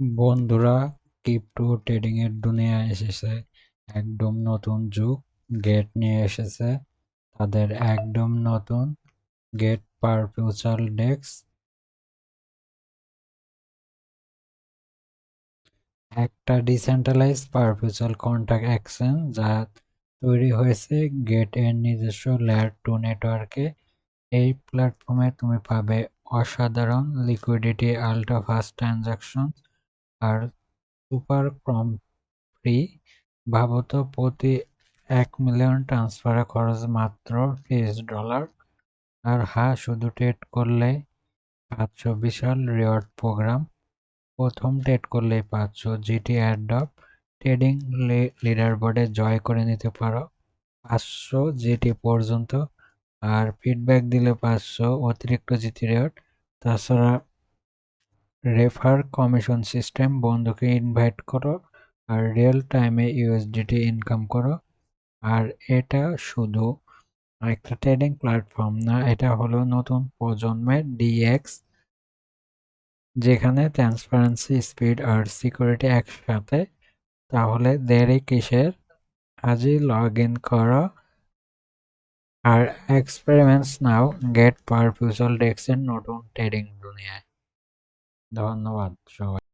বন্ধুরা, crypto trading এর দুনিয়ায় এসেছে একদম নতুন যুগ। গেট নিয়ে এসেছে তাদের একদম নতুন গেট পারপিউচাল ডেক্স। একটা ডিসেন্ট্রালাইজ পারপিউচাল কন্ট্রাক্ট এক্সচেঞ্জ যা তৈরি হয়েছে গেট এর নিজস্ব লেয়ার 2 নেটওয়ার্কে। এই প্ল্যাটফর্মে তুমি পাবে অসাধারণ লিকুইডিটি, আল্ট্রা ফাস্ট ট্রানজাকশন আর সুপার ফ্রি। ভাবো তো, প্রতি 1 মিলিয়ন ট্রান্সফারে খরচ মাত্র $30। আর হ্যাঁ, শুধু ট্রেড করলে 500 বিশাল রিওয়ার্ড প্রোগ্রাম। প্রথম ট্রেড করলেই 500 জিটি অ্যাডপ ট্রেডিং লিডারবোর্ডে জয় করে নিতে পারো, 500 জিটি পর্যন্ত। আর ফিডব্যাক দিলে 500 অতিরিক্ত জিটি রিওয়ার্ড। তাছাড়া রেফার কমিশন সিস্টেম, বন্ধুকে ইনভাইট করো আর রিয়েল টাইমে ইউএসডিটি ইনকাম করো। আর এটা শুধু একটা ট্রেডিং প্ল্যাটফর্ম না, এটা হলো নতুন প্রজন্মের ডিএক্স, যেখানে ট্রান্সপারেন্সি, স্পিড আর সিকিউরিটি একসাথে। তাহলে দেরি কিসের? আজই লগ ইন করো আর এক্সপেরিমেন্টস নাও গেট পারপিউচাল ডেক্সের নতুন ট্রেডিং দুনিয়ায়। ধন্যবাদ সবাই।